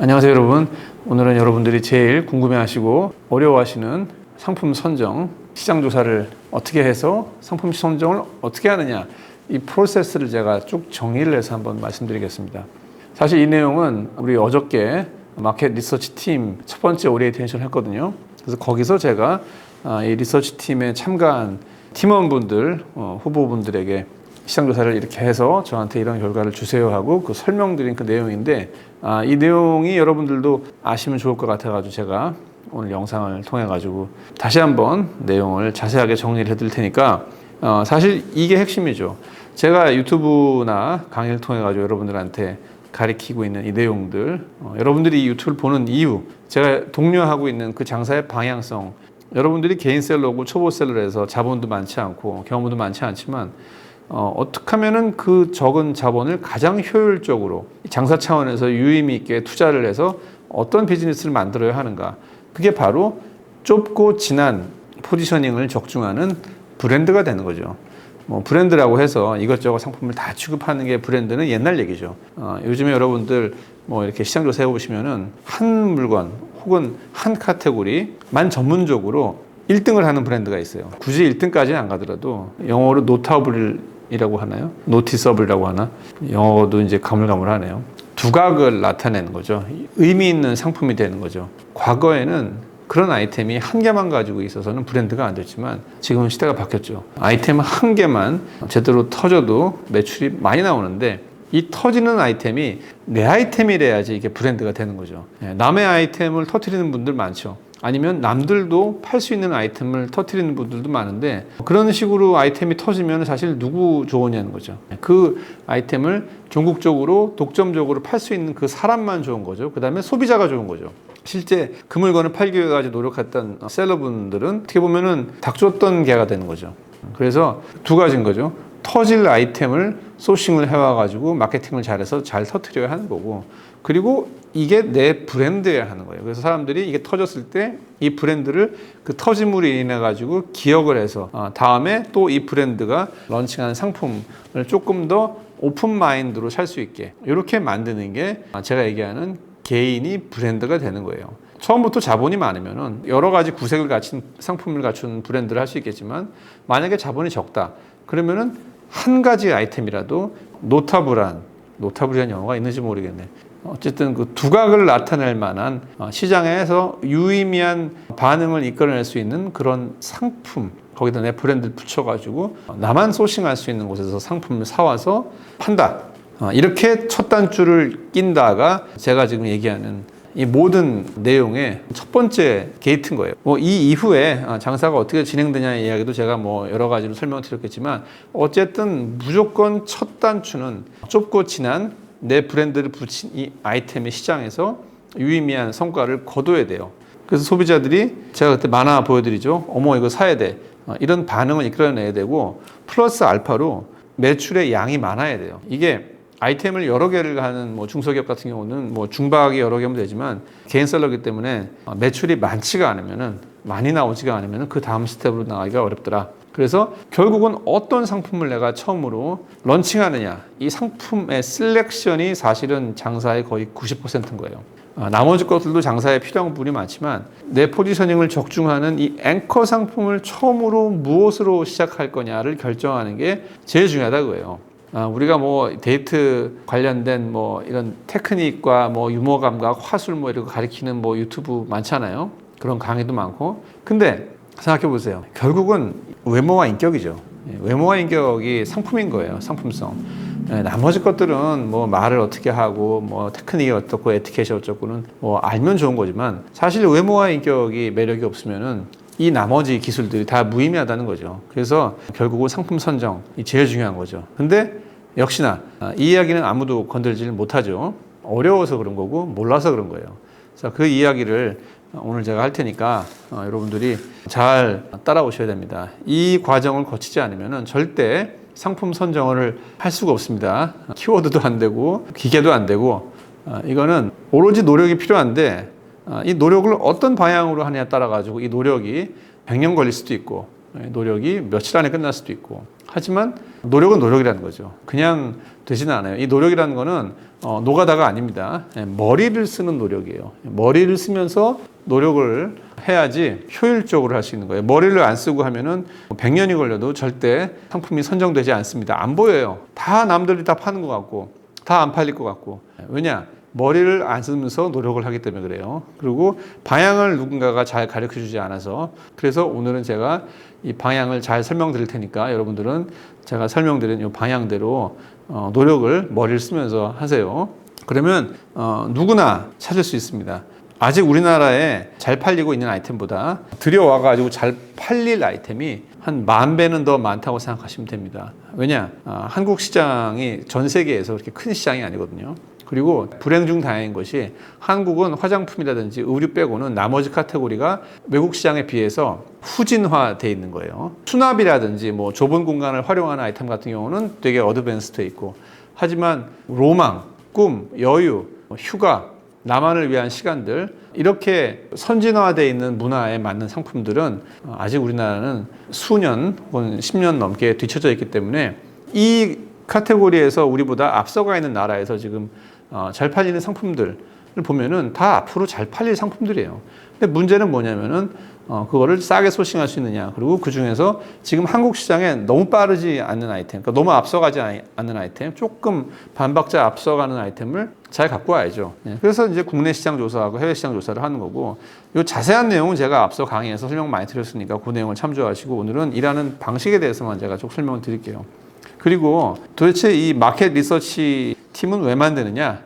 안녕하세요 여러분. 오늘은 여러분들이 제일 궁금해하시고 어려워하시는 상품 선정, 시장 조사를 어떻게 해서 상품 선정을 어떻게 하느냐, 이 프로세스를 제가 쭉 정리를 해서 한번 말씀드리겠습니다. 사실 이 내용은 우리 어저께 마켓 리서치 팀 첫 번째 오리엔테이션을 했거든요. 그래서 거기서 제가 이 리서치 팀에 참가한 팀원분들, 후보분들에게 시장조사를 이렇게 해서 저한테 이런 결과를 주세요 하고 그 설명드린 그 내용인데, 이 내용이 여러분들도 아시면 좋을 것 같아가지고 제가 오늘 영상을 통해 가지고 다시 한번 내용을 자세하게 정리를 해드릴 테니까, 사실 이게 핵심이죠. 제가 유튜브나 강의를 통해 가지고 여러분들한테 가리키고 있는 이 내용들, 여러분들이 이 유튜브를 보는 이유, 제가 독려하고 있는 그 장사의 방향성, 여러분들이 개인셀러고 초보셀러에서 자본도 많지 않고 경험도 많지 않지만 어떻게 하면은 그 적은 자본을 가장 효율적으로 장사 차원에서 유의미 있게 투자를 해서 어떤 비즈니스를 만들어야 하는가, 그게 바로 좁고 진한 포지셔닝을 적중하는 브랜드가 되는 거죠. 브랜드라고 해서 이것저것 상품을 다 취급하는 게 브랜드는 옛날 얘기죠. 요즘에 여러분들 이렇게 시장조사 해보시면은 한 물건 혹은 한 카테고리만 전문적으로 1등을 하는 브랜드가 있어요. 굳이 1등까지는 안 가더라도 영어로 노타블이라고 하나요? 노티서블이라고 하나? 영어도 이제 가물가물하네요. 두각을 나타내는 거죠. 의미 있는 상품이 되는 거죠. 과거에는 그런 아이템이 한 개만 가지고 있어서는 브랜드가 안 됐지만 지금은 시대가 바뀌었죠. 아이템 한 개만 제대로 터져도 매출이 많이 나오는데, 이 터지는 아이템이 내 아이템이래야지 이게 브랜드가 되는 거죠. 남의 아이템을 터뜨리는 분들 많죠. 아니면 남들도 팔 수 있는 아이템을 터뜨리는 분들도 많은데, 그런 식으로 아이템이 터지면 사실 누구 좋으냐는 거죠. 그 아이템을 전국적으로 독점적으로 팔 수 있는 그 사람만 좋은 거죠. 그 다음에 소비자가 좋은 거죠. 실제 그 물건을 팔기 위해 노력했던 셀러분들은 어떻게 보면은 닥쳤던 개가 되는 거죠. 그래서 두 가지인 거죠. 터질 아이템을 소싱을 해와가지고 마케팅을 잘해서 잘 터뜨려야 하는 거고, 그리고 이게 내 브랜드여야 하는 거예요. 그래서 사람들이 이게 터졌을 때 이 브랜드를 그 터짐으로 인해 가지고 기억을 해서 다음에 또 이 브랜드가 런칭하는 상품을 조금 더 오픈 마인드로 살 수 있게 이렇게 만드는 게 제가 얘기하는 개인이 브랜드가 되는 거예요. 처음부터 자본이 많으면은 여러 가지 구색을 갖춘 상품을 갖춘 브랜드를 할 수 있겠지만, 만약에 자본이 적다 그러면은 한 가지 아이템이라도 노타블이라는 영어가 있는지 모르겠네. 어쨌든 그 두각을 나타낼 만한 시장에서 유의미한 반응을 이끌어낼 수 있는 그런 상품, 거기다 내 브랜드를 붙여가지고 나만 소싱할 수 있는 곳에서 상품을 사와서 판다. 이렇게 첫 단추를 낀다가 제가 지금 얘기하는 이 모든 내용의 첫 번째 게이트인 거예요. 이 이후에 장사가 어떻게 진행되냐의 이야기도 제가 여러 가지로 설명을 드렸겠지만, 어쨌든 무조건 첫 단추는 좁고 진한 내 브랜드를 붙인 이 아이템의 시장에서 유의미한 성과를 거둬야 돼요. 그래서 소비자들이, 제가 그때 만화 보여드리죠. 어머 이거 사야 돼. 이런 반응을 이끌어내야 되고, 플러스 알파로 매출의 양이 많아야 돼요. 이게 아이템을 여러 개를 하는 중소기업 같은 경우는 중박이 여러 개면 되지만, 개인셀러기 때문에 매출이 많지가 않으면은, 많이 나오지가 않으면은 그 다음 스텝으로 나가기가 어렵더라. 그래서 결국은 어떤 상품을 내가 처음으로 런칭하느냐, 이 상품의 셀렉션이 사실은 장사의 거의 90%인 거예요. 나머지 것들도 장사에 필요한 부분이 많지만, 내 포지셔닝을 적중하는 이 앵커 상품을 처음으로 무엇으로 시작할 거냐를 결정하는 게 제일 중요하다고 해요. 우리가 데이트 관련된 이런 테크닉과 유머 감각, 화술 이런 거 가리키는 유튜브 많잖아요. 그런 강의도 많고. 근데 생각해 보세요. 결국은 외모와 인격이죠. 외모와 인격이 상품인 거예요. 상품성. 나머지 것들은 말을 어떻게 하고 테크닉이 어떻고 에티켓이 어쩌고는 알면 좋은 거지만, 사실 외모와 인격이 매력이 없으면은 이 나머지 기술들이 다 무의미하다는 거죠. 그래서 결국은 상품 선정이 제일 중요한 거죠. 근데 역시나 이 이야기는 아무도 건들지를 못하죠. 어려워서 그런 거고 몰라서 그런 거예요. 그래서 그 이야기를 오늘 제가 할 테니까 여러분들이 잘 따라오셔야 됩니다. 이 과정을 거치지 않으면 절대 상품 선정을 할 수가 없습니다. 키워드도 안 되고 기계도 안 되고, 이거는 오로지 노력이 필요한데, 이 노력을 어떤 방향으로 하느냐에 따라 가지고 이 노력이 100년 걸릴 수도 있고, 노력이 며칠 안에 끝날 수도 있고, 하지만 노력은 노력이라는 거죠. 그냥 되지는 않아요. 이 노력이라는 거는 노가다가 아닙니다. 머리를 쓰는 노력이에요. 머리를 쓰면서 노력을 해야지 효율적으로 할 수 있는 거예요. 머리를 안 쓰고 하면은 100년이 걸려도 절대 상품이 선정되지 않습니다. 안 보여요. 다 남들이 다 파는 것 같고 다 안 팔릴 것 같고. 왜냐? 머리를 안 쓰면서 노력을 하기 때문에 그래요. 그리고 방향을 누군가가 잘 가르쳐 주지 않아서, 그래서 오늘은 제가 이 방향을 잘 설명드릴 테니까 여러분들은 제가 설명드린 이 방향대로 노력을 머리를 쓰면서 하세요. 그러면 누구나 찾을 수 있습니다. 아직 우리나라에 잘 팔리고 있는 아이템보다 들여와가지고 잘 팔릴 아이템이 한 10,000배는 더 많다고 생각하시면 됩니다. 왜냐? 한국 시장이 전 세계에서 그렇게 큰 시장이 아니거든요. 그리고 불행 중 다행인 것이 한국은 화장품이라든지 의류 빼고는 나머지 카테고리가 외국 시장에 비해서 후진화되어 있는 거예요. 수납이라든지 뭐 좁은 공간을 활용하는 아이템 같은 경우는 되게 어드밴스되어 있고, 하지만 로망, 꿈, 여유, 휴가, 나만을 위한 시간들, 이렇게 선진화되어 있는 문화에 맞는 상품들은 아직 우리나라는 수년 혹은 10년 넘게 뒤쳐져 있기 때문에 이 카테고리에서 우리보다 앞서가 있는 나라에서 지금 잘 팔리는 상품들을 보면은 다 앞으로 잘 팔릴 상품들이에요. 근데 문제는 뭐냐면은 그거를 싸게 소싱할 수 있느냐, 그리고 그 중에서 지금 한국 시장에 너무 빠르지 않는 아이템, 그러니까 너무 앞서가지 않는 아이템, 조금 반박자 앞서가는 아이템을 잘 갖고 와야죠. 그래서 이제 국내 시장 조사하고 해외 시장 조사를 하는 거고, 이 자세한 내용은 제가 앞서 강의에서 설명 많이 드렸으니까 그 내용을 참조하시고, 오늘은 일하는 방식에 대해서만 제가 좀 설명을 드릴게요. 그리고 도대체 이 마켓 리서치 팀은 왜 만드느냐?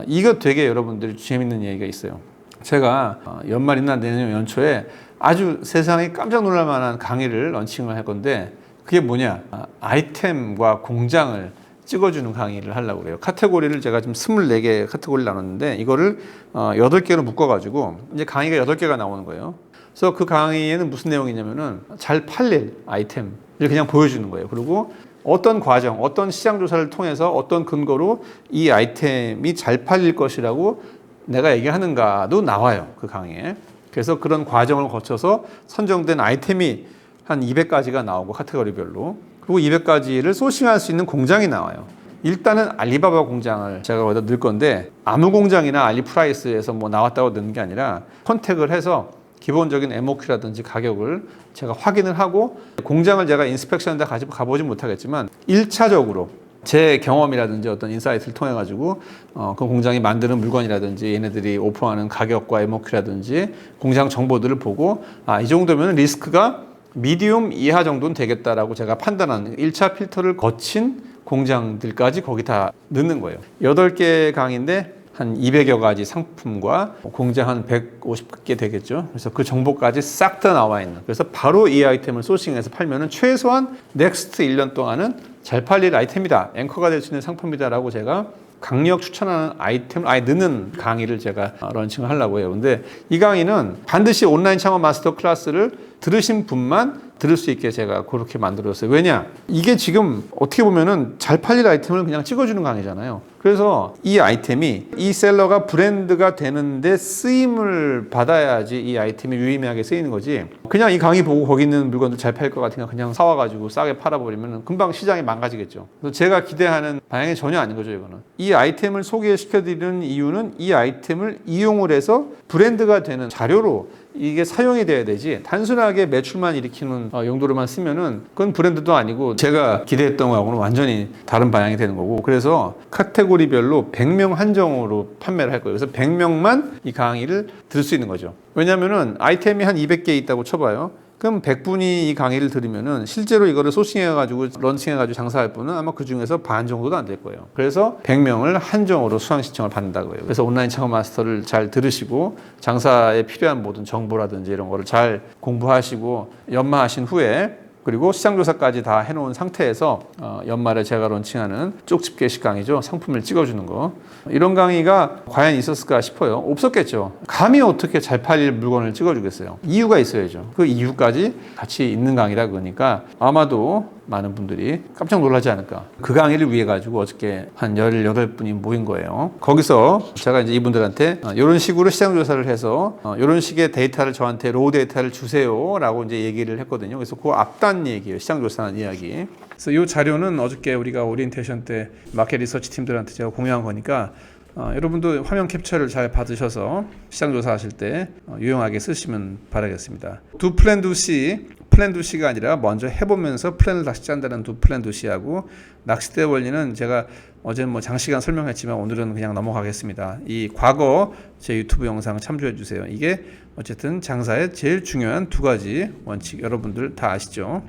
이거 되게 여러분들이 재밌는 얘기가 있어요. 제가 연말이나 내년 연초에 아주 세상에 깜짝 놀랄 만한 강의를 런칭을 할 건데, 그게 뭐냐? 아이템과 공장을 찍어주는 강의를 하려고 그래요. 카테고리를 제가 지금 24개 카테고리를 나눴는데, 이거를 8개로 묶어가지고 이제 강의가 8개가 나오는 거예요. 그래서 그 강의에는 무슨 내용이냐면은 잘 팔릴 아이템을 그냥 보여주는 거예요. 그리고 어떤 과정, 어떤 시장 조사를 통해서 어떤 근거로 이 아이템이 잘 팔릴 것이라고 내가 얘기하는가도 나와요, 그 강의에. 그래서 그런 과정을 거쳐서 선정된 아이템이 한 200가지가 나오고, 카테고리별로. 그리고 200가지를 소싱할 수 있는 공장이 나와요. 일단은 알리바바 공장을 제가 거기다 넣을 건데, 아무 공장이나 알리프라이스에서 뭐 나왔다고 넣는 게 아니라 컨택을 해서 기본적인 MOQ라든지 가격을 제가 확인을 하고, 공장을 제가 인스펙션에 가보진 못하겠지만 1차적으로 제 경험이라든지 어떤 인사이트를 통해 가지고 그 공장이 만드는 물건이라든지 얘네들이 오퍼하는 가격과 MOQ라든지 공장 정보들을 보고, 이 정도면 리스크가 미디움 이하 정도는 되겠다라고 제가 판단하는 1차 필터를 거친 공장들까지 거기 다 넣는 거예요. 8개 강의인데 한 200여 가지 상품과 공장 한 150개 되겠죠. 그래서 그 정보까지 싹 다 나와 있는. 그래서 바로 이 아이템을 소싱해서 팔면은 최소한 넥스트 1년 동안은 잘 팔릴 아이템이다, 앵커가 될 수 있는 상품이다라고 제가 강력 추천하는 아이템을 아예 넣는 강의를 제가 런칭을 하려고 해요. 근데 이 강의는 반드시 온라인 창업 마스터 클래스를 들으신 분만 들을 수 있게 제가 그렇게 만들었어요. 왜냐? 이게 지금 어떻게 보면은 잘 팔릴 아이템을 그냥 찍어주는 강의잖아요. 그래서 이 아이템이, 이 셀러가 브랜드가 되는데 쓰임을 받아야지 이 아이템이 유의미하게 쓰이는 거지, 그냥 이 강의 보고 거기 있는 물건들 잘 팔릴 것 같으니까 그냥 사와가지고 싸게 팔아버리면 금방 시장이 망가지겠죠. 그래서 제가 기대하는 방향이 전혀 아닌 거죠, 이거는. 이 아이템을 소개시켜드리는 이유는 이 아이템을 이용을 해서 브랜드가 되는 자료로 이게 사용이 돼야 되지, 단순하게 매출만 일으키는 용도로만 쓰면은 그건 브랜드도 아니고 제가 기대했던 거하고는 완전히 다른 방향이 되는 거고, 그래서 카테고리별로 100명 한정으로 판매를 할 거예요. 그래서 100명만 이 강의를 들을 수 있는 거죠. 왜냐면은 아이템이 한 200개 있다고 쳐봐요. 그럼 100분이 이 강의를 들으면은 실제로 이거를 소싱해가지고 런칭해가지고 장사할 분은 아마 그 중에서 반 정도도 안 될 거예요. 그래서 100명을 한정으로 수강 신청을 받는다고요. 그래서 온라인 창업 마스터를 잘 들으시고 장사에 필요한 모든 정보라든지 이런 거를 잘 공부하시고 연마하신 후에, 그리고 시장조사까지 다 해놓은 상태에서 연말에 제가 런칭하는 쪽집게식 강의죠. 상품을 찍어주는 거. 이런 강의가 과연 있었을까 싶어요. 없었겠죠. 감히 어떻게 잘 팔릴 물건을 찍어주겠어요. 이유가 있어야죠. 그 이유까지 같이 있는 강의다. 그러니까 아마도 많은 분들이 깜짝 놀라지 않을까. 그 강의를 위해 가지고 어저께 한 18분이 모인 거예요. 거기서 제가 이제 이분들한테 이런 식으로 시장 조사를 해서 이런 식의 데이터를 저한테 로우 데이터를 주세요라고 이제 얘기를 했거든요. 그래서 그 앞단 얘기예요. 시장 조사하는 이야기. 그래서 이 자료는 어저께 우리가 오리엔테이션 때 마켓 리서치 팀들한테 제가 공유한 거니까 여러분도 화면 캡처를 잘 받으셔서 시장 조사하실 때 유용하게 쓰시면 바라겠습니다. 두 플랜 두 씨, 플랜 두 씨가 아니라 먼저 해보면서 플랜을 다시 짠다는 두 플랜 두 씨하고 낚싯대 원리는 제가 어제는 뭐 장시간 설명했지만 오늘은 그냥 넘어가겠습니다. 이 과거 제 유튜브 영상 참조해 주세요. 이게 어쨌든 장사의 제일 중요한 두 가지 원칙, 여러분들 다 아시죠?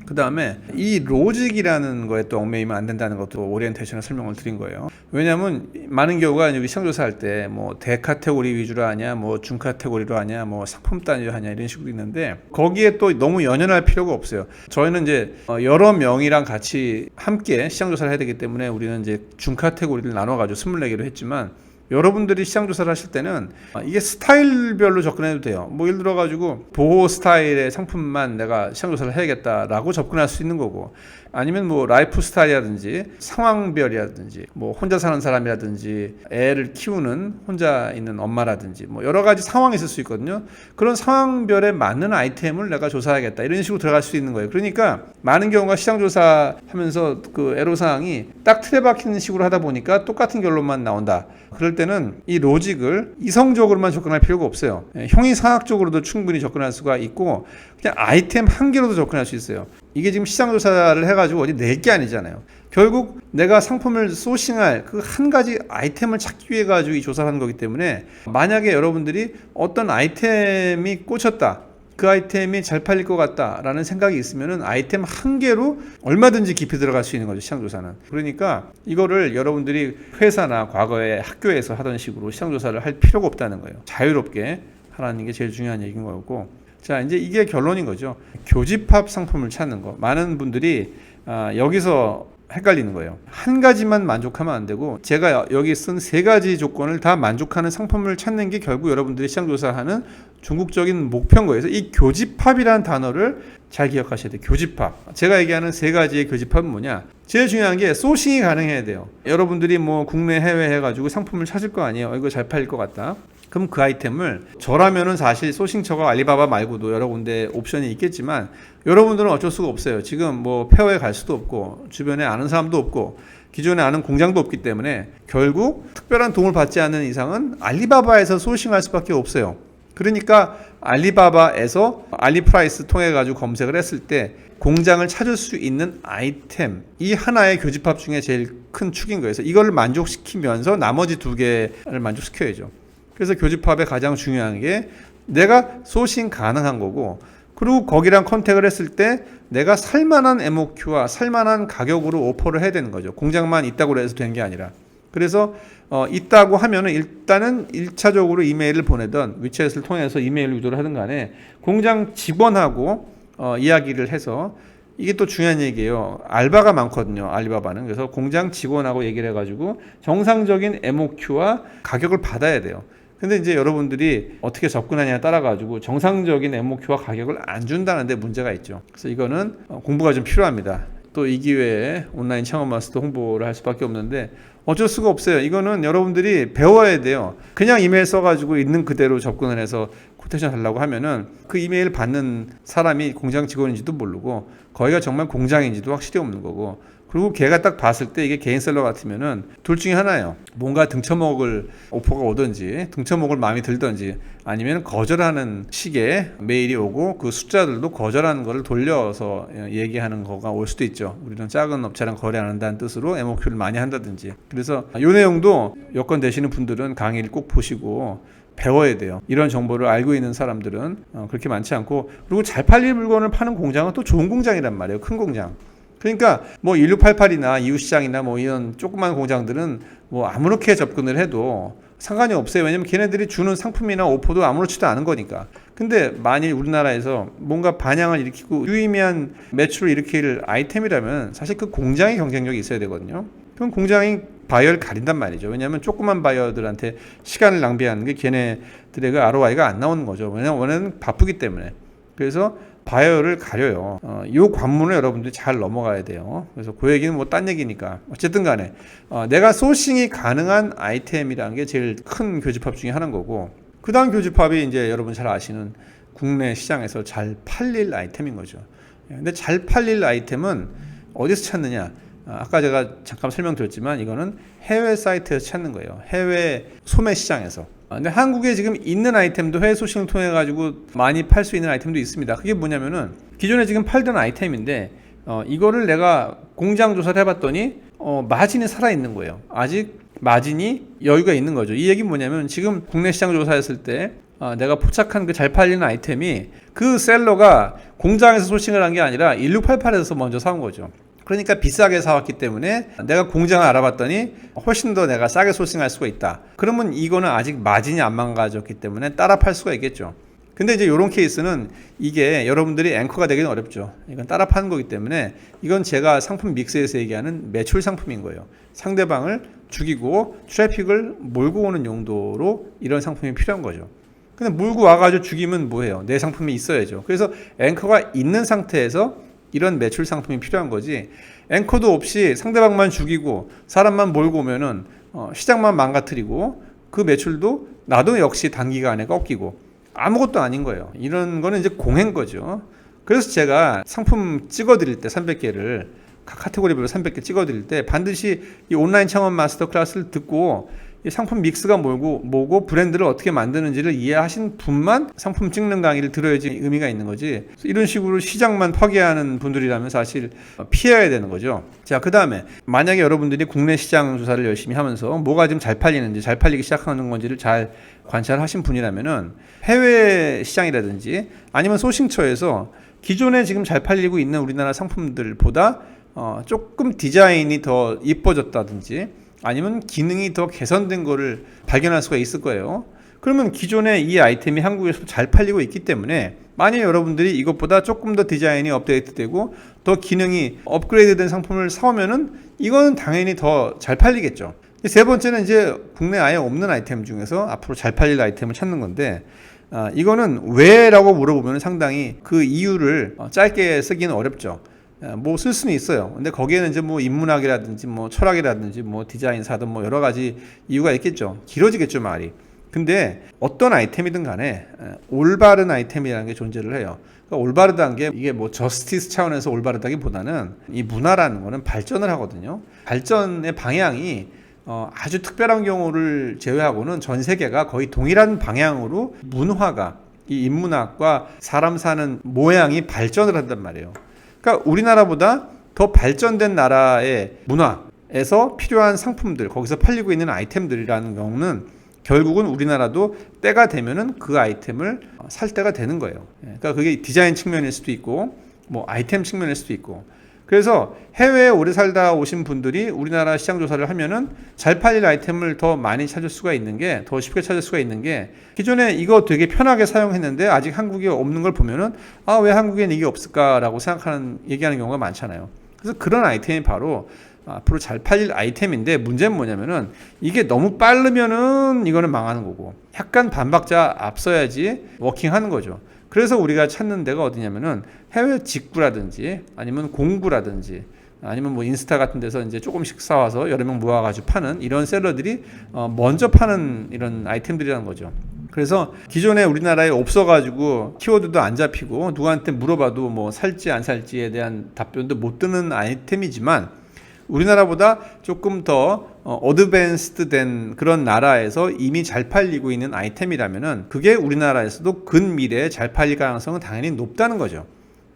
그 다음에 이 로직이라는 거에 또 얽매이면 안 된다는 것도 오리엔테이션에 설명을 드린 거예요. 왜냐하면 많은 경우가 여기 시장 조사할 때 뭐 대카테고리 위주로 하냐, 뭐 중카테고리로 하냐, 뭐 상품 단위로 하냐 이런 식으로 있는데 거기에 또 너무 연연할 필요가 없어요. 저희는 이제 여러 명이랑 같이 함께 시장 조사를 해야 되기 때문에 우리는 이제 중카테고리를 나눠가지고 24개로 했지만 여러분들이 시장 조사를 하실 때는 이게 스타일별로 접근해도 돼요. 뭐 예를 들어 가지고 보호 스타일의 상품만 내가 시장 조사를 해야겠다라고 접근할 수 있는 거고, 아니면 뭐 라이프 스타일이라든지 상황별이라든지 뭐 혼자 사는 사람이라든지 애를 키우는 혼자 있는 엄마라든지 뭐 여러 가지 상황이 있을 수 있거든요. 그런 상황별에 맞는 아이템을 내가 조사하겠다 이런 식으로 들어갈 수 있는 거예요. 그러니까 많은 경우가 시장 조사하면서 그 애로사항이 딱 틀에 박히는 식으로 하다 보니까 똑같은 결론만 나온다. 그럴 때는 이 로직을 이성적으로만 접근할 필요가 없어요. 형이상학적으로도 충분히 접근할 수가 있고 그냥 아이템 한 개로도 접근할 수 있어요. 이게 지금 시장 조사를 해가지고 어디 낼 게 아니잖아요. 결국 내가 상품을 소싱할 그 한 가지 아이템을 찾기 위해 가지고 이 조사를 하는 거기 때문에 만약에 여러분들이 어떤 아이템이 꽂혔다, 그 아이템이 잘 팔릴 것 같다라는 생각이 있으면은 아이템 한 개로 얼마든지 깊이 들어갈 수 있는 거죠, 시장 조사는. 그러니까 이거를 여러분들이 회사나 과거에 학교에서 하던 식으로 시장 조사를 할 필요가 없다는 거예요. 자유롭게 하라는 게 제일 중요한 얘기인 거고. 자, 이제 이게 결론인 거죠. 교집합 상품을 찾는 거. 많은 분들이 여기서 헷갈리는 거예요. 한 가지만 만족하면 안 되고 제가 여기 쓴 세 가지 조건을 다 만족하는 상품을 찾는 게 결국 여러분들이 시장 조사하는 궁극적인 목표인 거예요. 그래서 이 교집합이라는 단어를 잘 기억하셔야 돼요. 교집합. 제가 얘기하는 세 가지의 교집합은 뭐냐? 제일 중요한 게 소싱이 가능해야 돼요. 여러분들이 뭐 국내 해외 해가지고 상품을 찾을 거 아니에요. 이거 잘 팔릴 것 같다. 그럼 그 아이템을 저라면은 사실 소싱처가 알리바바 말고도 여러 군데 옵션이 있겠지만 여러분들은 어쩔 수가 없어요. 지금 뭐 페어에 갈 수도 없고 주변에 아는 사람도 없고 기존에 아는 공장도 없기 때문에 결국 특별한 도움을 받지 않는 이상은 알리바바에서 소싱할 수밖에 없어요. 그러니까 알리바바에서 알리프라이스 통해 가지고 검색을 했을 때 공장을 찾을 수 있는 아이템, 이 하나의 교집합 중에 제일 큰 축인 거예요. 그래서 이걸 만족시키면서 나머지 두 개를 만족시켜야죠. 그래서 교집합의 가장 중요한 게 내가 소싱 가능한 거고, 그리고 거기랑 컨택을 했을 때 내가 살만한 MOQ와 살만한 가격으로 오퍼를 해야 되는 거죠. 공장만 있다고 해서 되는 게 아니라. 그래서 있다고 하면은 일단은 1차적으로 이메일을 보내던 위챗을 통해서 이메일을 유도를 하든 간에 공장 직원하고 이야기를 해서, 이게 또 중요한 얘기예요. 알바가 많거든요, 알리바바는. 그래서 공장 직원하고 얘기를 해가지고 정상적인 MOQ와 가격을 받아야 돼요. 근데 이제 여러분들이 어떻게 접근하냐에 따라 가지고 정상적인 MOQ와 가격을 안 준다는 데 문제가 있죠. 그래서 이거는 공부가 좀 필요합니다. 또 이 기회에 온라인 창업 마스터 홍보를 할 수밖에 없는데 어쩔 수가 없어요. 이거는 여러분들이 배워야 돼요. 그냥 이메일 써가지고 있는 그대로 접근을 해서 코테이션 달라고 하면은 그 이메일 받는 사람이 공장 직원인지도 모르고 거기가 정말 공장인지도 확실히 없는 거고, 그리고 걔가 딱 봤을 때 이게 개인 셀러 같으면은 둘 중에 하나예요. 뭔가 등쳐먹을 오퍼가 오든지 등쳐먹을 마음이 들든지 아니면 거절하는 식의 메일이 오고 그 숫자들도 거절하는 거를 돌려서 얘기하는 거가 올 수도 있죠. 우리는 작은 업체랑 거래 안 한다는 뜻으로 MOQ를 많이 한다든지. 그래서 이 내용도 여건 되시는 분들은 강의를 꼭 보시고 배워야 돼요. 이런 정보를 알고 있는 사람들은 그렇게 많지 않고, 그리고 잘 팔릴 물건을 파는 공장은 또 좋은 공장이란 말이에요. 큰 공장. 그러니까 뭐 1688이나 이웃시장이나 뭐 이런 조그만 공장들은 뭐 아무렇게 접근을 해도 상관이 없어요. 왜냐면 걔네들이 주는 상품이나 오퍼도 아무렇지도 않은 거니까. 근데 만일 우리나라에서 뭔가 반향을 일으키고 유의미한 매출을 일으킬 아이템이라면 사실 그 공장의 경쟁력이 있어야 되거든요. 그럼 공장이 바이어를 가린단 말이죠. 왜냐하면 조그만 바이어들한테 시간을 낭비하는 게 걔네들의 그 ROI가 안 나오는 거죠. 왜냐면 바쁘기 때문에. 그래서 바이어를 가려요. 이 관문을 여러분들이 잘 넘어가야 돼요. 그래서 그 얘기는 뭐 딴 얘기니까 어쨌든 간에 내가 소싱이 가능한 아이템이라는 게 제일 큰 교집합 중에 하나인 거고, 그 다음 교집합이 이제 여러분 잘 아시는 국내 시장에서 잘 팔릴 아이템인 거죠. 근데 잘 팔릴 아이템은 어디서 찾느냐? 아까 제가 잠깐 설명드렸지만 이거는 해외 사이트에서 찾는 거예요. 해외 소매 시장에서. 근데 한국에 지금 있는 아이템도 해외 소싱을 통해 가지고 많이 팔 수 있는 아이템도 있습니다. 그게 뭐냐면은 기존에 지금 팔던 아이템인데 이거를 내가 공장 조사를 해봤더니 마진이 살아 있는 거예요. 아직 마진이 여유가 있는 거죠. 이 얘기는 뭐냐면 지금 국내 시장 조사했을 때 내가 포착한 그 잘 팔리는 아이템이 그 셀러가 공장에서 소싱을 한 게 아니라 1688에서 먼저 사온 거죠. 그러니까 비싸게 사왔기 때문에 내가 공장을 알아봤더니 훨씬 더 내가 싸게 소싱할 수가 있다. 그러면 이거는 아직 마진이 안 망가졌기 때문에 따라 팔 수가 있겠죠. 근데 이제 이런 케이스는 이게 여러분들이 앵커가 되기는 어렵죠. 이건 따라 파는 거기 때문에 이건 제가 상품 믹스에서 얘기하는 매출 상품인 거예요. 상대방을 죽이고 트래픽을 몰고 오는 용도로 이런 상품이 필요한 거죠. 근데 몰고 와가지고 죽이면 뭐해요? 내 상품이 있어야죠. 그래서 앵커가 있는 상태에서 이런 매출 상품이 필요한 거지, 앵커도 없이 상대방만 죽이고 사람만 몰고 오면은 시장만 망가뜨리고 그 매출도 나도 역시 단기간에 꺾이고 아무것도 아닌 거예요. 이런 거는 이제 공해인 거죠. 그래서 제가 상품 찍어드릴 때 300개를 각 카테고리별로 300개 찍어드릴 때 반드시 이 온라인 창업 마스터 클래스를 듣고 이 상품 믹스가 뭐고 브랜드를 어떻게 만드는지를 이해하신 분만 상품 찍는 강의를 들어야지 의미가 있는 거지, 이런 식으로 시장만 파괴하는 분들이라면 사실 피해야 되는 거죠. 자, 그 다음에 만약에 여러분들이 국내 시장 조사를 열심히 하면서 뭐가 지금 잘 팔리는지, 잘 팔리기 시작하는 건지를 잘 관찰하신 분이라면은 해외 시장이라든지 아니면 소싱처에서 기존에 지금 잘 팔리고 있는 우리나라 상품들보다 조금 디자인이 더 이뻐졌다든지 아니면 기능이 더 개선된 거를 발견할 수가 있을 거예요. 그러면 기존에 이 아이템이 한국에서 잘 팔리고 있기 때문에 만약 여러분들이 이것보다 조금 더 디자인이 업데이트되고 더 기능이 업그레이드된 상품을 사오면은 이거는 당연히 더 잘 팔리겠죠. 세 번째는 이제 국내에 아예 없는 아이템 중에서 앞으로 잘 팔릴 아이템을 찾는 건데, 이거는 왜라고 물어보면 상당히 그 이유를 짧게 쓰기는 어렵죠. 뭐 쓸 수는 있어요. 근데 거기에는 이제 뭐 인문학이라든지 뭐 철학이라든지 뭐 디자인사든 뭐 여러 가지 이유가 있겠죠. 길어지겠죠, 말이. 근데 어떤 아이템이든 간에 올바른 아이템이라는 게 존재를 해요. 그러니까 올바르다는 게 이게 뭐 저스티스 차원에서 올바르다기보다는 이 문화라는 거는 발전을 하거든요. 발전의 방향이 아주 특별한 경우를 제외하고는 전 세계가 거의 동일한 방향으로 문화가, 이 인문학과 사람 사는 모양이 발전을 한단 말이에요. 그러니까 우리나라보다 더 발전된 나라의 문화에서 필요한 상품들, 거기서 팔리고 있는 아이템들이라는 경우는 결국은 우리나라도 때가 되면은 그 아이템을 살 때가 되는 거예요. 그러니까 그게 디자인 측면일 수도 있고 뭐 아이템 측면일 수도 있고. 그래서 해외에 오래 살다 오신 분들이 우리나라 시장 조사를 하면은 잘 팔릴 아이템을 더 많이 찾을 수가 있는 게, 더 쉽게 찾을 수가 있는 게, 기존에 이거 되게 편하게 사용했는데 아직 한국에 없는 걸 보면은 왜 한국엔 이게 없을까라고 얘기하는 경우가 많잖아요. 그래서 그런 아이템이 바로 앞으로 잘 팔릴 아이템인데, 문제는 뭐냐면은 이게 너무 빠르면은 이거는 망하는 거고 약간 반박자 앞서야지 워킹하는 거죠. 그래서 우리가 찾는 데가 어디냐면은 해외 직구라든지 아니면 공구라든지 아니면 뭐 인스타 같은 데서 이제 조금씩 사와서 여러 명 모아가지고 파는 이런 셀러들이 먼저 파는 이런 아이템들이라는 거죠. 그래서 기존에 우리나라에 없어가지고 키워드도 안 잡히고 누구한테 물어봐도 뭐 살지 안 살지에 대한 답변도 못 듣는 아이템이지만, 우리나라보다 조금 더 어드밴스드 된 그런 나라에서 이미 잘 팔리고 있는 아이템이라면은 그게 우리나라에서도 근미래에 잘 팔릴 가능성은 당연히 높다는 거죠.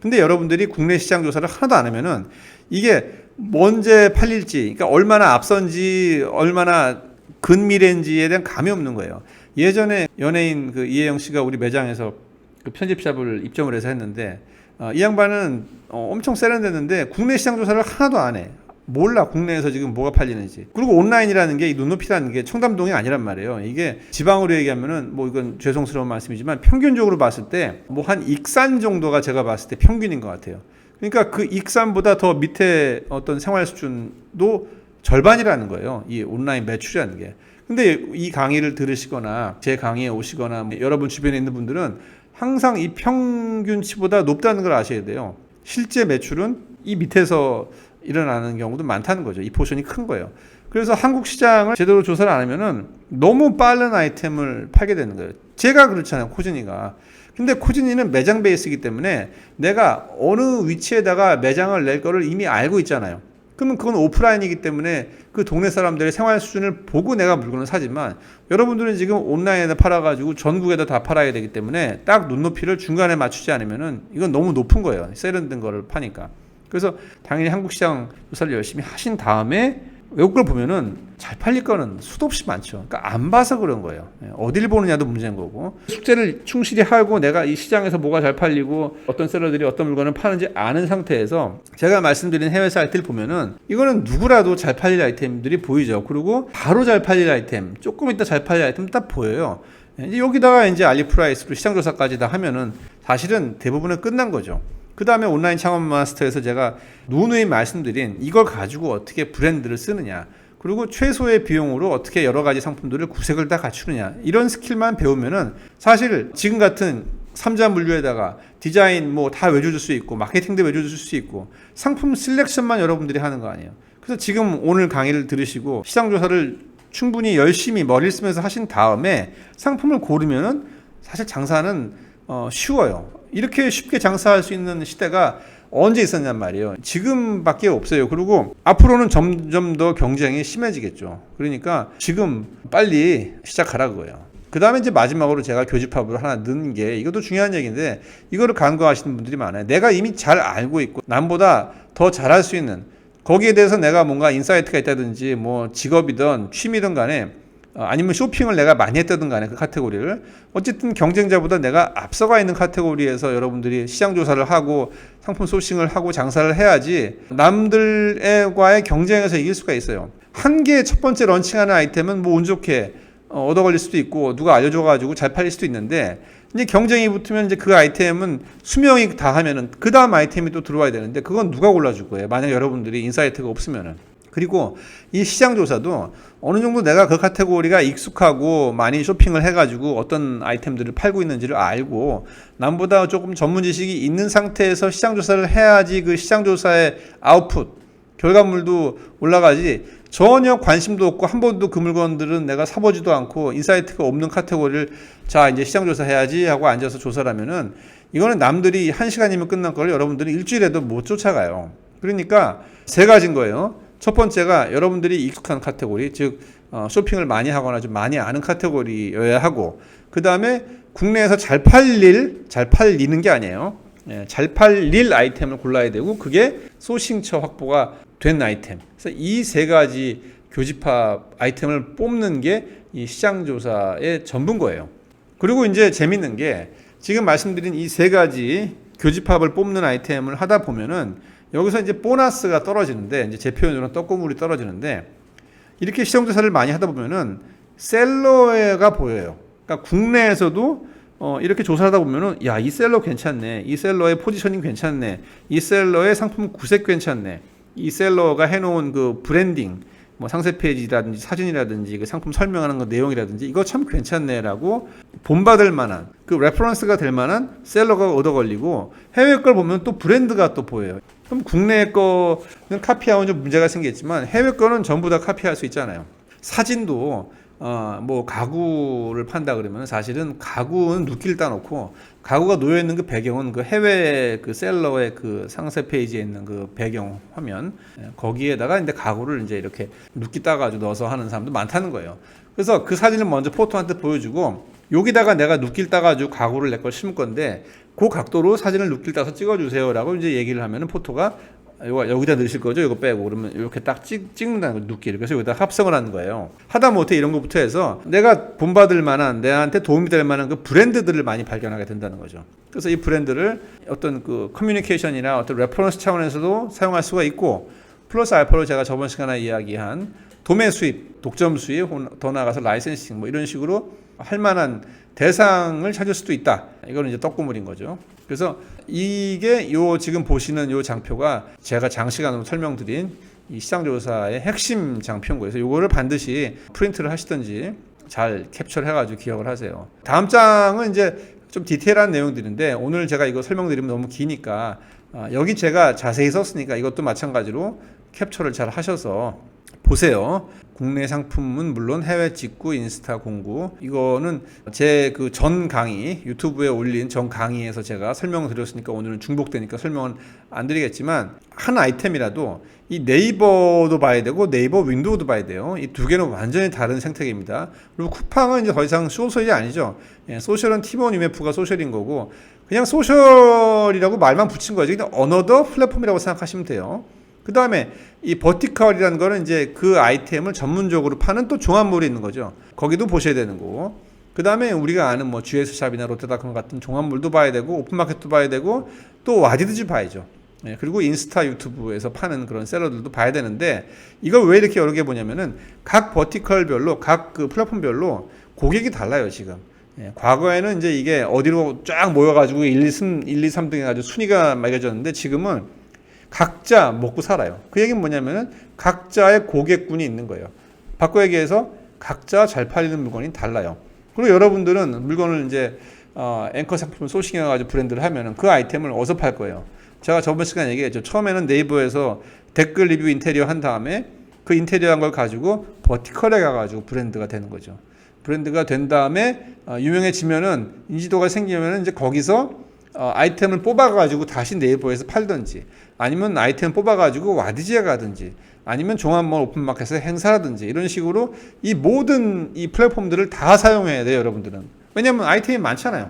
근데 여러분들이 국내 시장 조사를 하나도 안 하면은 이게 언제 팔릴지, 그러니까 얼마나 앞선지 얼마나 근미래인지에 대한 감이 없는 거예요. 예전에 연예인 그 이혜영 씨가 우리 매장에서 그 편집샵을 입점을 해서 했는데, 이 양반은 엄청 세련됐는데 국내 시장 조사를 하나도 안 해. 몰라, 국내에서 지금 뭐가 팔리는지. 그리고 온라인이라는 게, 이 눈높이라는 게 청담동이 아니란 말이에요. 이게 지방으로 얘기하면은 뭐 이건 죄송스러운 말씀이지만 평균적으로 봤을 때 뭐 한 익산 정도가 제가 봤을 때 평균인 것 같아요. 그러니까 그 익산보다 더 밑에 어떤 생활 수준도 절반이라는 거예요, 이 온라인 매출이라는 게. 근데 이 강의를 들으시거나 제 강의에 오시거나 여러분 주변에 있는 분들은 항상 이 평균치보다 높다는 걸 아셔야 돼요. 실제 매출은 이 밑에서 일어나는 경우도 많다는 거죠. 이 포션이 큰 거예요. 그래서 한국 시장을 제대로 조사를 안 하면은 너무 빠른 아이템을 팔게 되는 거예요. 제가 그렇잖아요, 코즈니가. 근데 코즈니는 매장 베이스이기 때문에 내가 어느 위치에다가 매장을 낼 거를 이미 알고 있잖아요. 그러면 그건 오프라인이기 때문에 그 동네 사람들의 생활 수준을 보고 내가 물건을 사지만, 여러분들은 지금 온라인에다 팔아가지고 전국에다 다 팔아야 되기 때문에 딱 눈높이를 중간에 맞추지 않으면은 이건 너무 높은 거예요. 세련된 거를 파니까. 그래서 당연히 한국 시장 조사를 열심히 하신 다음에 외국 걸 보면은 잘 팔릴 거는 수도 없이 많죠. 그러니까 안 봐서 그런 거예요. 어딜 보느냐도 문제인 거고, 숙제를 충실히 하고 내가 이 시장에서 뭐가 잘 팔리고 어떤 셀러들이 어떤 물건을 파는지 아는 상태에서 제가 말씀드린 해외 사이트를 보면은 이거는 누구라도 잘 팔릴 아이템들이 보이죠. 그리고 바로 잘 팔릴 아이템, 조금 있다 잘 팔릴 아이템 딱 보여요. 이제 여기다가 이제 알리프라이스로 시장 조사까지 다 하면은 사실은 대부분은 끝난 거죠. 그 다음에 온라인 창업 마스터에서 제가 누누이 말씀드린 이걸 가지고 어떻게 브랜드를 쓰느냐, 그리고 최소의 비용으로 어떻게 여러 가지 상품들을 구색을 다 갖추느냐, 이런 스킬만 배우면은 사실 지금 같은 3자 물류에다가 디자인 뭐 다 외줘줄 수 있고 마케팅도 외줘줄 수 있고 상품 셀렉션만 여러분들이 하는 거 아니에요. 그래서 지금 오늘 강의를 들으시고 시장 조사를 충분히 열심히 머리를 쓰면서 하신 다음에 상품을 고르면은 사실 장사는 쉬워요. 이렇게 쉽게 장사할 수 있는 시대가 언제 있었냔 말이에요. 지금밖에 없어요. 그리고 앞으로는 점점 더 경쟁이 심해지겠죠. 그러니까 지금 빨리 시작하라 그거예요. 그 다음에 이제 마지막으로 제가 교집합으로 하나 넣은 게, 이것도 중요한 얘기인데 이거를 간과하시는 분들이 많아요. 내가 이미 잘 알고 있고 남보다 더 잘할 수 있는, 거기에 대해서 내가 뭔가 인사이트가 있다든지 뭐 직업이든 취미든 간에 아니면 쇼핑을 내가 많이 했다든 간에 그 카테고리를 어쨌든 경쟁자보다 내가 앞서가 있는 카테고리에서 여러분들이 시장 조사를 하고 상품 소싱을 하고 장사를 해야지 남들과의 경쟁에서 이길 수가 있어요. 한 개 첫 번째 런칭하는 아이템은 뭐 운 좋게 얻어 걸릴 수도 있고 누가 알려줘가지고 잘 팔릴 수도 있는데, 이제 경쟁이 붙으면 이제 그 아이템은 수명이 다 하면은 그 다음 아이템이 또 들어와야 되는데 그건 누가 골라줄 거예요, 만약 여러분들이 인사이트가 없으면은. 그리고 이 시장 조사도 어느 정도 내가 그 카테고리가 익숙하고 많이 쇼핑을 해가지고 어떤 아이템들을 팔고 있는지를 알고 남보다 조금 전문 지식이 있는 상태에서 시장 조사를 해야지 그 시장 조사의 아웃풋, 결과물도 올라가지, 전혀 관심도 없고 한 번도 그 물건들은 내가 사보지도 않고 인사이트가 없는 카테고리를 자 이제 시장 조사해야지 하고 앉아서 조사를 하면은 이거는 남들이 1시간이면 끝난 걸 여러분들이 일주일에도 못 쫓아가요. 그러니까 세 가지인 거예요. 첫 번째가 여러분들이 익숙한 카테고리, 즉 쇼핑을 많이 하거나 좀 많이 아는 카테고리여야 하고, 그 다음에 국내에서 잘 팔리는 게 아니에요. 잘 팔릴 아이템을 골라야 되고 그게 소싱처 확보가 된 아이템. 그래서 이 세 가지 교집합 아이템을 뽑는 게 이 시장 조사의 전부인 거예요. 그리고 이제 재밌는 게 지금 말씀드린 이 세 가지 교집합을 뽑는 아이템을 하다 보면은 여기서 이제 보너스가 떨어지는데, 이제 제 표현으로는 떡고물이 떨어지는데, 이렇게 시장 조사를 많이 하다 보면은 셀러가 보여요. 그러니까 국내에서도 이렇게 조사하다 보면은 야, 이 셀러 괜찮네, 이 셀러의 포지셔닝 괜찮네, 이 셀러의 상품 구색 괜찮네, 이 셀러가 해놓은 그 브랜딩, 뭐 상세 페이지라든지 사진이라든지 그 상품 설명하는 거 내용이라든지 이거 참 괜찮네라고 본받을 만한 그 레퍼런스가 될 만한 셀러가 얻어 걸리고, 해외 걸 보면 또 브랜드가 또 보여요. 그럼 국내 거는 카피하면 좀 문제가 생겼지만 해외 거는 전부 다 카피할 수 있잖아요. 사진도 뭐 가구를 판다 그러면 사실은 가구는 눕기를 따놓고 가구가 놓여 있는 그 배경은 그 해외 그 셀러의 그 상세 페이지에 있는 그 배경 화면, 거기에다가 이제 가구를 이제 이렇게 눕기 따가지고 넣어서 하는 사람도 많다는 거예요. 그래서 그 사진을 먼저 포토한테 보여주고 여기다가 내가 눕기를 따가지고 가구를 내 걸 심을 건데 그 각도로 사진을 눕기를 따서 찍어주세요라고 이제 얘기를 하면은 포토가 여기다 넣으실 거죠? 이거 빼고 그러면 이렇게 딱 찍는다는 거예요. 눕기를. 그래서 여기다 합성을 하는 거예요. 하다못해 이런 것부터 해서 내가 본받을 만한, 내한테 도움이 될 만한 그 브랜드들을 많이 발견하게 된다는 거죠. 그래서 이 브랜드를 어떤 그 커뮤니케이션이나 어떤 레퍼런스 차원에서도 사용할 수가 있고, 플러스 알파로 제가 저번 시간에 이야기한 도매 수입, 독점 수입, 더 나아가서 라이센싱 뭐 이런 식으로 할 만한 대상을 찾을 수도 있다. 이거는 이제 떡고물인 거죠. 그래서 이게 요 지금 보시는 요 장표가 제가 장시간으로 설명드린 이 시장조사의 핵심 장표인 거예요. 그래서 요거를 반드시 프린트를 하시든지 잘 캡처를 해가지고 기억을 하세요. 다음 장은 이제 좀 디테일한 내용들인데 오늘 제가 이거 설명드리면 너무 기니까 여기 제가 자세히 썼으니까 이것도 마찬가지로 캡처를 잘 하셔서 보세요. 국내 상품은 물론 해외 직구, 인스타 공구. 이거는 제 그 전 강의, 유튜브에 올린 전 강의에서 제가 설명을 드렸으니까 오늘은 중복되니까 설명은 안 드리겠지만 한 아이템이라도 이 네이버도 봐야 되고 네이버 윈도우도 봐야 돼요. 이 두 개는 완전히 다른 생태계입니다. 그리고 쿠팡은 이제 더 이상 소셜이 아니죠. 예, 소셜은 티몬 UMF가 소셜인 거고 그냥 소셜이라고 말만 붙인 거죠. 그냥 어너더 플랫폼이라고 생각하시면 돼요. 그 다음에 이 버티컬이라는 거는 이제 그 아이템을 전문적으로 파는 또 종합몰이 있는 거죠. 거기도 보셔야 되는 거고. 그 다음에 우리가 아는 뭐 GS샵이나 롯데닷컴 같은 종합몰도 봐야 되고 오픈마켓도 봐야 되고 또 와디드즈 봐야죠. 예, 그리고 인스타 유튜브에서 파는 그런 셀러들도 봐야 되는데 이걸 왜 이렇게 여러 개 보냐면은 각 버티컬별로 각 그 플랫폼별로 고객이 달라요 지금. 예, 과거에는 이제 이게 어디로 쫙 모여가지고 1, 2, 3등 해가지고 순위가 매겨졌는데 지금은 각자 먹고 살아요. 그 얘기는 뭐냐면은 각자의 고객군이 있는 거예요. 바꿔 얘기해서 각자 잘 팔리는 물건이 달라요. 그리고 여러분들은 물건을 이제 앵커 상품을 소싱해가지고 브랜드를 하면은 그 아이템을 어디서 팔 거예요? 제가 저번 시간에 얘기했죠. 처음에는 네이버에서 댓글 리뷰 인테리어 한 다음에 그 인테리어 한 걸 가지고 버티컬에 가가지고 브랜드가 되는 거죠. 브랜드가 된 다음에 유명해지면은 인지도가 생기면은 이제 거기서 아이템을 뽑아가지고 다시 네이버에서 팔든지 아니면 아이템 뽑아가지고 와디즈에 가든지 아니면 종합몰 오픈마켓에서 행사라든지 이런 식으로 이 모든 이 플랫폼들을 다 사용해야 돼요 여러분들은. 왜냐면 아이템이 많잖아요.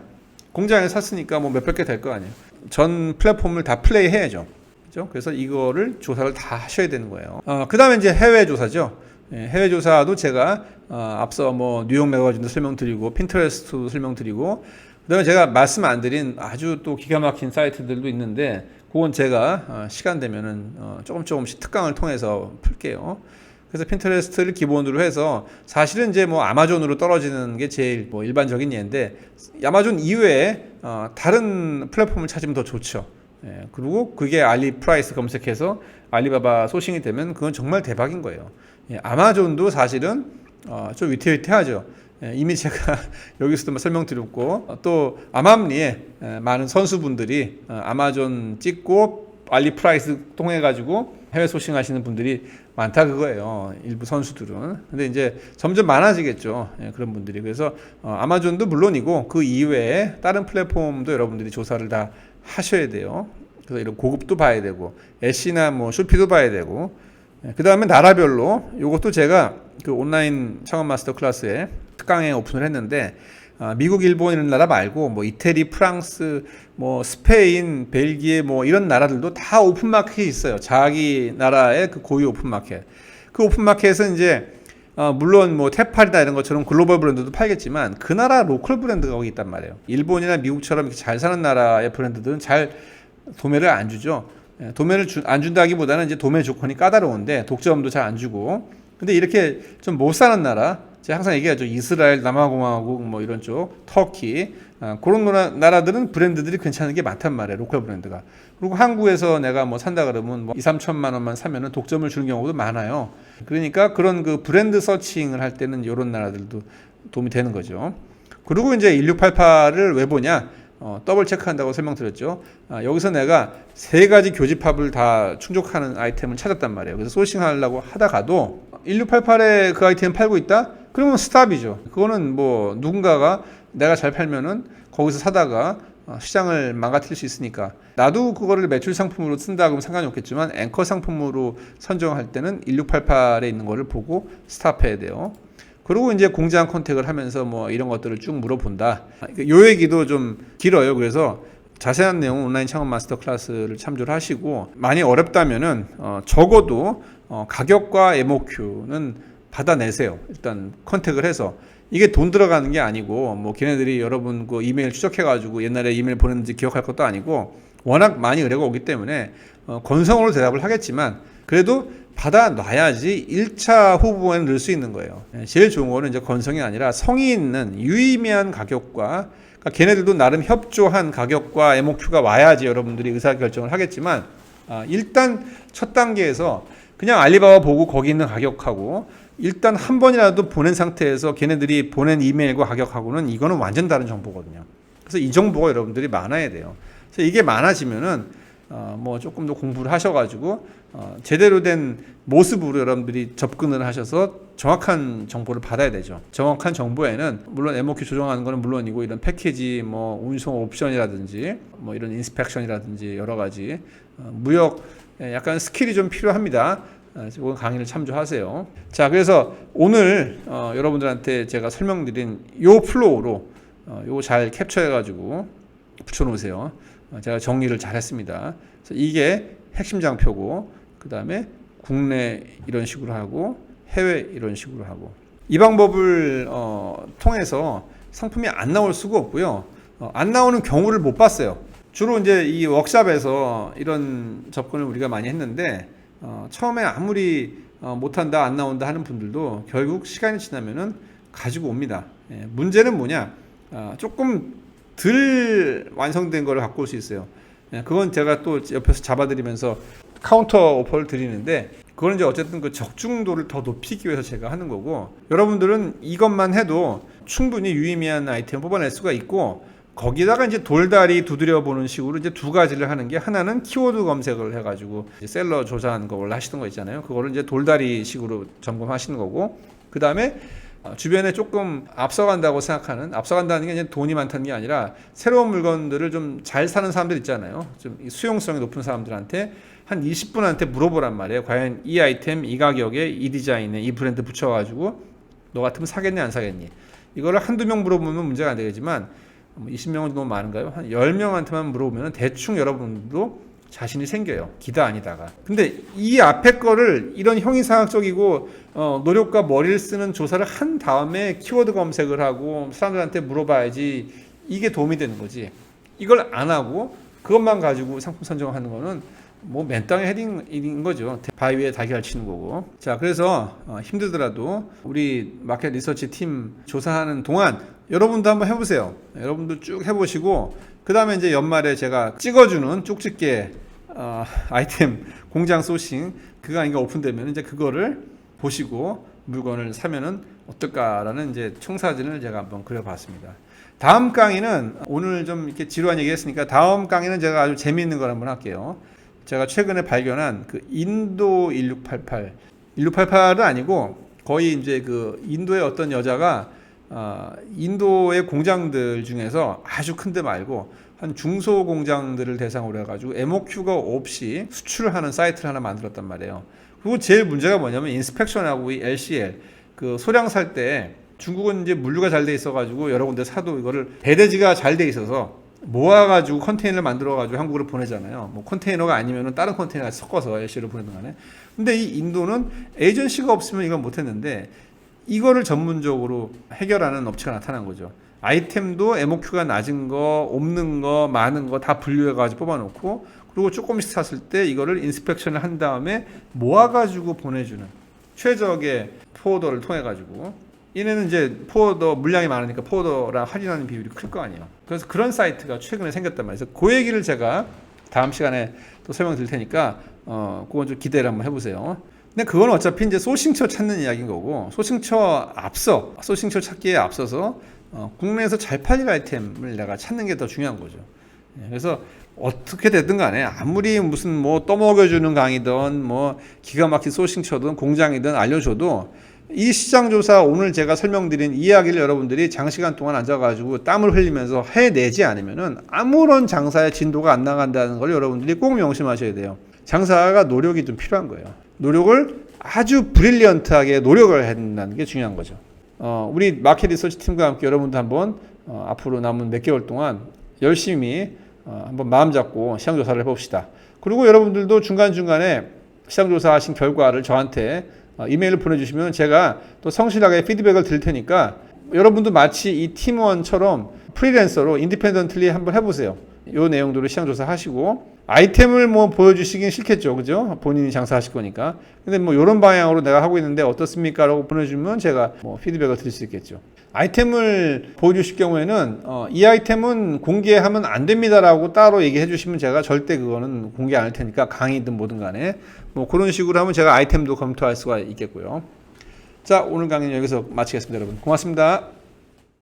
공장에 샀으니까 뭐 몇백 개 될 거 아니에요. 전 플랫폼을 다 플레이 해야죠. 그렇죠? 그래서 이거를 조사를 다 하셔야 되는 거예요. 그 다음에 이제 해외 조사죠. 예, 해외 조사도 제가 앞서 뭐 뉴욕 매거진도 설명드리고 핀터레스트도 설명드리고 그다음에 제가 말씀 안 드린 아주 또 기가 막힌 사이트들도 있는데 그건 제가 시간 되면은 조금씩 특강을 통해서 풀게요. 그래서 핀터레스트를 기본으로 해서 사실은 이제 뭐 아마존으로 떨어지는 게 제일 뭐 일반적인 예인데 아마존 이외에 다른 플랫폼을 찾으면 더 좋죠. 예, 그리고 그게 알리프라이스 검색해서 알리바바 소싱이 되면 그건 정말 대박인 거예요. 예, 아마존도 사실은 좀 위태위태하죠. 예, 이미 제가 여기서도 설명드렸고 또 암암리에 많은 선수분들이 아마존 찍고 알리프라이스 통해 가지고 해외 소싱하시는 분들이 많다 그거예요. 일부 선수들은. 근데 이제 점점 많아지겠죠. 예, 그런 분들이. 그래서 아마존도 물론이고 그 이외에 다른 플랫폼도 여러분들이 조사를 다 하셔야 돼요. 그래서 이런 고급도 봐야 되고 애쉬나 뭐 쇼피도 봐야 되고 그 다음에 나라별로 이것도 제가 그 온라인 창업 마스터 클래스에 특강에 오픈을 했는데 미국, 일본 이런 나라 말고 뭐 이태리, 프랑스, 뭐 스페인, 벨기에 뭐 이런 나라들도 다 오픈 마켓이 있어요. 자기 나라의 그 고유 오픈 마켓. 그 오픈 마켓은 이제 물론 뭐 테팔이나 이런 것처럼 글로벌 브랜드도 팔겠지만 그 나라 로컬 브랜드가 거기 있단 말이에요. 일본이나 미국처럼 이렇게 잘 사는 나라의 브랜드들은 잘 도매를 안 주죠. 도매를 안 준다기보다는 이제 도매 조건이 까다로운데 독점도 잘 안 주고 근데 이렇게 좀 못 사는 나라 제가 항상 얘기하죠. 이스라엘, 남아공화국 뭐 이런 쪽, 터키 그런 나라들은 브랜드들이 괜찮은 게 많단 말이에요. 로컬 브랜드가. 그리고 한국에서 내가 뭐 산다 그러면 뭐 2, 3천만 원만 사면은 독점을 주는 경우도 많아요. 그러니까 그런 그 브랜드 서칭을 할 때는 이런 나라들도 도움이 되는 거죠. 그리고 이제 1688을 왜 보냐? 더블 체크한다고 설명드렸죠. 여기서 내가 세 가지 교집합을 다 충족하는 아이템을 찾았단 말이에요. 그래서 소싱하려고 하다가도 1688에 그 아이템 팔고 있다? 그러면 스탑이죠. 그거는 뭐 누군가가 내가 잘 팔면은 거기서 사다가 시장을 망가뜨릴 수 있으니까 나도 그거를 매출 상품으로 쓴다 그러면 상관이 없겠지만 앵커 상품으로 선정할 때는 1688에 있는 거를 보고 스탑해야 돼요. 그리고 이제 공장 컨택을 하면서 뭐 이런 것들을 쭉 물어본다. 요 얘기도 좀 길어요. 그래서 자세한 내용 온라인 창업 마스터 클래스를 참조를 하시고 많이 어렵다면은 적어도 가격과 MOQ는 받아내세요. 일단 컨택을 해서 이게 돈 들어가는 게 아니고 뭐 걔네들이 여러분 그 이메일 추적해가지고 옛날에 이메일 보냈는지 기억할 것도 아니고 워낙 많이 의뢰가 오기 때문에 건성으로 대답을 하겠지만 그래도 받아놔야지 1차 후보에 넣을 수 있는 거예요. 제일 좋은 거는 이제 건성이 아니라 성의 있는 유의미한 가격과 그러니까 걔네들도 나름 협조한 가격과 MOQ가 와야지 여러분들이 의사결정을 하겠지만 일단 첫 단계에서 그냥 알리바바 보고 거기 있는 가격하고 일단 한 번이라도 보낸 상태에서 걔네들이 보낸 이메일과 가격하고는 이거는 완전 다른 정보거든요. 그래서 이 정보가 여러분들이 많아야 돼요. 그래서 이게 많아지면은 뭐 조금 더 공부를 하셔가지고 제대로 된 모습으로 여러분들이 접근을 하셔서 정확한 정보를 받아야 되죠. 정확한 정보에는 물론 MOQ 조정하는 거는 물론이고 이런 패키지 뭐 운송 옵션이라든지 뭐 이런 인스펙션이라든지 여러 가지 무역 약간 스킬이 좀 필요합니다. 그건 강의를 참조하세요. 자, 그래서 오늘 여러분들한테 제가 설명드린 요 플로우로 요거 잘 캡처해가지고 붙여놓으세요. 제가 정리를 잘 했습니다. 그래서 이게 핵심 장표고, 그 다음에 국내 이런 식으로 하고, 해외 이런 식으로 하고. 이 방법을 통해서 상품이 안 나올 수가 없고요. 안 나오는 경우를 못 봤어요. 주로 이제 이 워크샵에서 이런 접근을 우리가 많이 했는데, 처음에 아무리 못한다, 안 나온다 하는 분들도 결국 시간이 지나면은 가지고 옵니다. 문제는 뭐냐? 조금 덜 완성된 거를 갖고 올 수 있어요. 그건 제가 또 옆에서 잡아드리면서 카운터 오퍼를 드리는데, 그건 이제 어쨌든 그 적중도를 더 높이기 위해서 제가 하는 거고, 여러분들은 이것만 해도 충분히 유의미한 아이템 뽑아낼 수가 있고, 거기다가 이제 돌다리 두드려 보는 식으로 이제 두 가지를 하는 게, 하나는 키워드 검색을 해가지고 셀러 조사하는 거 원래 하시던 거 있잖아요. 그거를 이제 돌다리 식으로 점검하시는 거고, 그 다음에 주변에 조금 앞서간다고 생각하는, 앞서간다는 게 이제 돈이 많다는 게 아니라 새로운 물건들을 좀 잘 사는 사람들 있잖아요. 좀 수용성이 높은 사람들한테 한 20분한테 물어보란 말이에요. 과연 이 아이템, 이 가격에, 이 디자인에, 이 브랜드 붙여가지고 너 같으면 사겠니 안 사겠니? 이거를 한두 명 물어보면 문제가 안 되겠지만 20명은 너무 많은가요? 한 10명한테만 물어보면 대충 여러분도 자신이 생겨요. 기다 아니다가. 근데 이 앞에 거를 이런 형이상학적이고 노력과 머리를 쓰는 조사를 한 다음에 키워드 검색을 하고 사람들한테 물어봐야지 이게 도움이 되는 거지. 이걸 안 하고 그것만 가지고 상품 선정하는 거는 뭐 맨땅에 헤딩인 거죠. 바위 위에 달걀 치는 거고. 자, 그래서 힘들더라도 우리 마켓 리서치 팀 조사하는 동안 여러분도 한번 해보세요. 여러분도 쭉 해보시고, 그 다음에 이제 연말에 제가 찍어주는 쪽집게 아이템 공장 소싱 그거 아닌가 오픈되면 이제 그거를 보시고 물건을 사면은 어떨까라는 이제 청사진을 제가 한번 그려봤습니다. 다음 강의는 오늘 좀 이렇게 지루한 얘기 했으니까 다음 강의는 제가 아주 재미있는 걸 한번 할게요. 제가 최근에 발견한 그 인도 1688은 아니고 거의 이제 그 인도의 어떤 여자가 인도의 공장들 중에서 아주 큰데 말고 한 중소 공장들을 대상으로 해가지고 MOQ가 없이 수출을 하는 사이트를 하나 만들었단 말이에요. 그리고 제일 문제가 뭐냐면 인스펙션하고 이 LCL 그 소량 살 때 중국은 이제 물류가 잘 돼 있어가지고 여러 군데 사도 이거를 배대지가 잘 돼 있어서 모아가지고 컨테이너를 만들어가지고 한국으로 보내잖아요. 뭐 컨테이너가 아니면은 다른 컨테이너가 섞어서 LCL을 보내는 거네. 근데 이 인도는 에이전시가 없으면 이걸 못했는데 이거를 전문적으로 해결하는 업체가 나타난 거죠. 아이템도 MOQ가 낮은 거, 없는 거, 많은 거 다 분류해가지고 뽑아놓고, 그리고 조금씩 샀을 때 이거를 인스펙션을 한 다음에 모아가지고 보내주는 최적의 포워더를 통해가지고, 얘네는 이제 포워더 물량이 많으니까 포워더랑 할인하는 비율이 클 거 아니에요. 그래서 그런 사이트가 최근에 생겼단 말이에요. 그래서 그 얘기를 제가 다음 시간에 또 설명드릴 테니까 그건 좀 기대를 한번 해보세요. 근데 그건 어차피 이제 소싱처 찾는 이야기인 거고, 소싱처 찾기에 앞서서 국내에서 잘 팔릴 아이템을 내가 찾는 게 더 중요한 거죠. 그래서 어떻게 됐든 간에 아무리 무슨 뭐 떠먹여주는 강의든 뭐 기가 막힌 소싱처든 공장이든 알려줘도 이 시장조사 오늘 제가 설명드린 이야기를 여러분들이 장시간 동안 앉아가지고 땀을 흘리면서 해내지 않으면은 아무런 장사의 진도가 안 나간다는 걸 여러분들이 꼭 명심하셔야 돼요. 장사가 노력이 좀 필요한 거예요. 노력을 아주 브릴리언트하게 노력을 해야 된다는 게 중요한 거죠. 우리 마켓 리서치 팀과 함께 여러분도 한번 앞으로 남은 몇 개월 동안 열심히 한번 마음 잡고 시장조사를 해봅시다. 그리고 여러분들도 중간중간에 시장조사 하신 결과를 저한테 이메일을 보내주시면 제가 또 성실하게 피드백을 드릴 테니까 여러분도 마치 이 팀원처럼 프리랜서로 인디펜던틀리 한번 해보세요. 이 내용들을 시장조사 하시고, 아이템을 뭐 보여주시긴 싫겠죠. 그죠? 본인이 장사하실 거니까. 근데 뭐 이런 방향으로 내가 하고 있는데 어떻습니까? 라고 보내주면 제가 뭐 피드백을 드릴 수 있겠죠. 아이템을 보여주실 경우에는 이 아이템은 공개하면 안 됩니다 라고 따로 얘기해 주시면 제가 절대 그거는 공개 안 할 테니까, 강의든 뭐든 간에 뭐 그런 식으로 하면 제가 아이템도 검토할 수가 있겠고요. 자, 오늘 강의는 여기서 마치겠습니다. 여러분 고맙습니다.